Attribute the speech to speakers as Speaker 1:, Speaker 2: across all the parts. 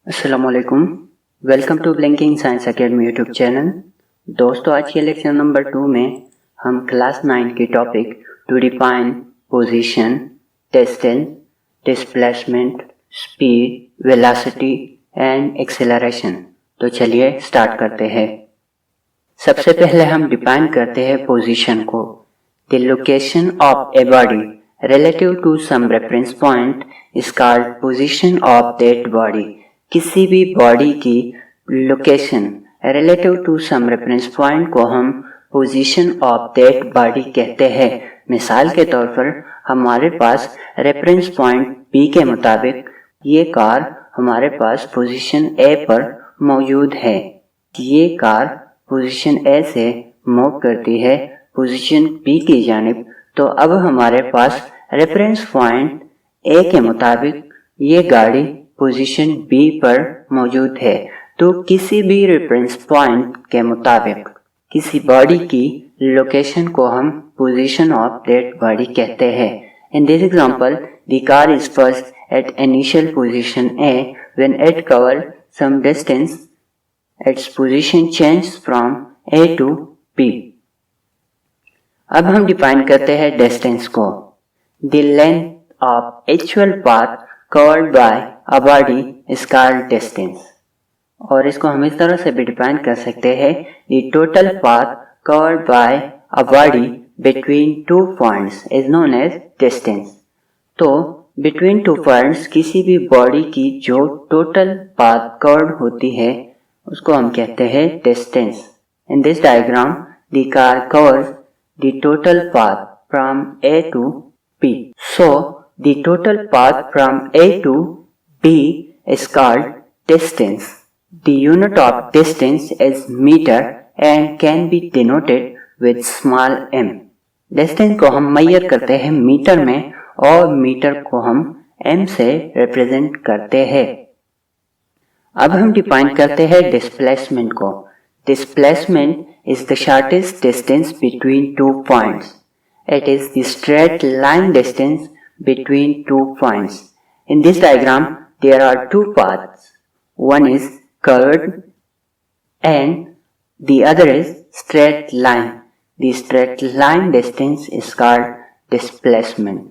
Speaker 1: अस्सलामुअलैकुम, welcome to Blinking Science Academy YouTube channel. दोस्तों, आज के लेक्चर नंबर 2 में हम क्लास 9 की topic to define position, distance, displacement, speed, velocity and acceleration. तो चलिए स्टार्ट करते हैं। सबसे पहले हम डिफाइन करते हैं पोजीशन को। The location of a body relative to some reference point is called position of that body। किसी भी बॉडी की location relative to some reference point को हम पोजीशन ऑफ दैट बॉडी कहते हैं। मिसाल के तौर पर हमारे पास रेफरेंस पॉइंट बी के मुताबिक ये कार हमारे पास पोजीशन ए पर मौजूद है। ये कार पोजीशन ए से मूव करती है पोजीशन बी की जानिब, तो अब हमारे पास रेफरेंस पॉइंट ए के मुताबिक ये गाड़ी पोजीशन बी पर मौजूद है। तो किसी भी रेफरेंस पॉइंट के मुताबिक किसी बॉडी की लोकेशन को हम पोजीशन ऑफ दैट बॉडी कहते हैं। In this example, the car is first at initial position A when it cover some distance, its position change from A to B. अब हम डिफाइन करते हैं डिस्टेंस को। The length of actual path covered by a body is called distance. और इसको हम इस तरह से भी डिफाइन कर सकते हैं, the total path covered by a body between two points is known as distance. तो बिटवीन टू पॉइंट्स किसी भी बॉडी की जो टोटल पाथ कवर्ड होती है उसको हम कहते हैं distance. In this diagram the car covers the total path from A to B. So, the total path from A to B is called distance. The unit of distance is meter and can be denoted with small m. Distance को हम major करते हैं metre में और metre को हम m से represent करते हैं। अब हम डिफाइन करते हैं डिस्प्लेसमेंट को। Displacement is the shortest distance between two points. It is the straight line distance between two points. In this diagram, there are two paths. One is curved and the other is straight line. The straight line distance is called displacement.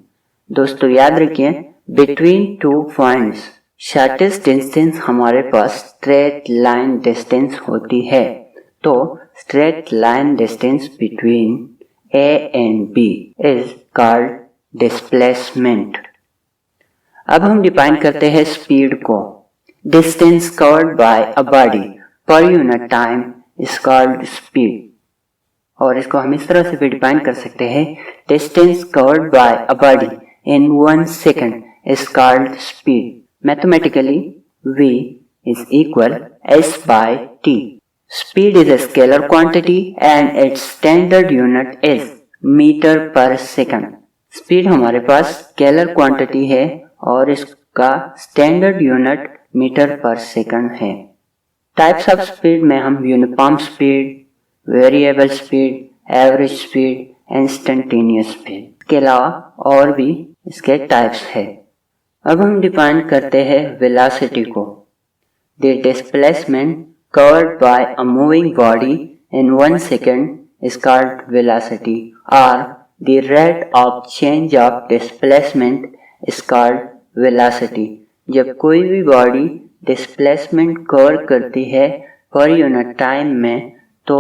Speaker 1: दोस्तों याद रखिए, between two points shortest distance हमारे पास straight line distance होती है। तो straight line distance between A and B is called displacement। अब हम define करते हैं स्पीड को। Distance covered by a body per unit time is called speed। और इसको हम इस तरह से भी डिफाइन कर सकते हैं, Distance covered by a body in 1 second is called speed। Mathematically, V is equal S by T। Speed is a scalar quantity and its standard unit is meter per second। Speed हमारे पास scalar quantity है और इसका standard unit metre per second है। Types of speed में हम uniform speed, variable speed, average speed, instantaneous speed, इसके अलावा और भी इसके टाइप्स है। अब हम डिफाइन करते हैं वेलोसिटी को। The displacement covered by a moving body in 1 second is called velocity, or the rate of change of displacement is called velocity। जब कोई भी बॉडी डिस्प्लेसमेंट कवर करती है पर यूनिट टाइम में तो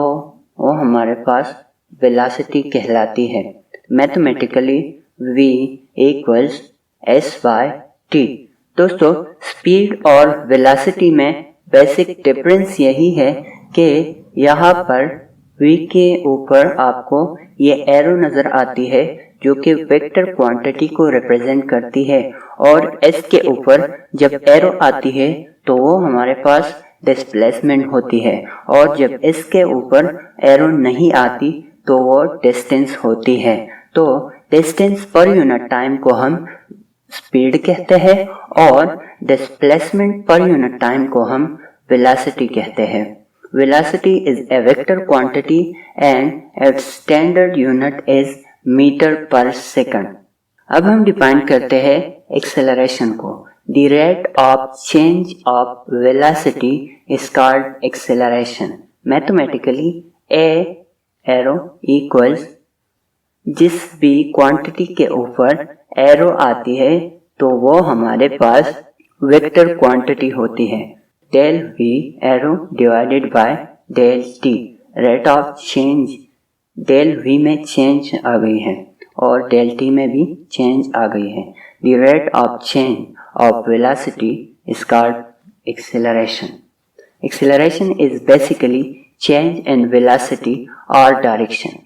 Speaker 1: वो हमारे पास वेलोसिटी कहलाती है। Mathematically v equals s by t। दोस्तों, स्पीड और वेलोसिटी में बेसिक डिफरेंस यही है कि यहाँ पर v के ऊपर आपको ये एरो नज़र आती है जो कि वेक्टर क्वांटिटी को रिप्रेजेंट करती है, और s के ऊपर जब एरो आती है तो वो हमारे पास डिस्प्लेसमेंट होती है, और जब s के ऊपर एरो नहीं आती तो वो डिस्टेंस होती है। तो डिस्टेंस पर यूनिट टाइम को हम स्पीड कहते हैं और डिस्प्लेसमेंट पर यूनिट टाइम को हम वेलोसिटी कहते हैं। Velocity is a vector quantity and its standard unit is metre per second. अब हम डिफाइन करते हैं एक्सेलरेशन को। The rate of change of velocity is called acceleration. Mathematically, a arrow equals जिस भी क्वांटिटी के ऊपर एरो आती है तो वो हमारे पास वेक्टर क्वांटिटी होती है. Del v arrow divided by del t. Rate of change del v में चेंज आ गई है और डेल t में भी चेंज आ गई है. The rate of change of velocity is called acceleration. Acceleration is basically change in velocity or direction.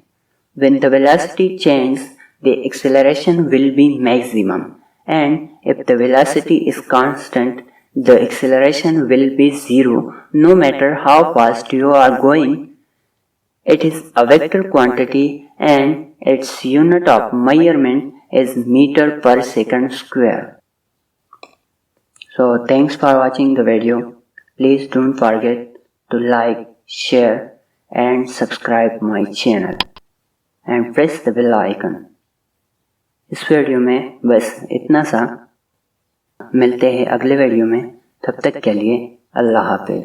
Speaker 1: When the velocity changes, the acceleration will be maximum, and if the velocity is constant, the acceleration will be zero no matter how fast you are going. It is a vector quantity and its unit of measurement is meter per second square. So thanks for watching the video. Please don't forget to like, share and subscribe my channel and press the bell icon. इस video में बस इतना सा. मिलते हैं अगले video में. तब तक के लिए अल्लाह हाफिज.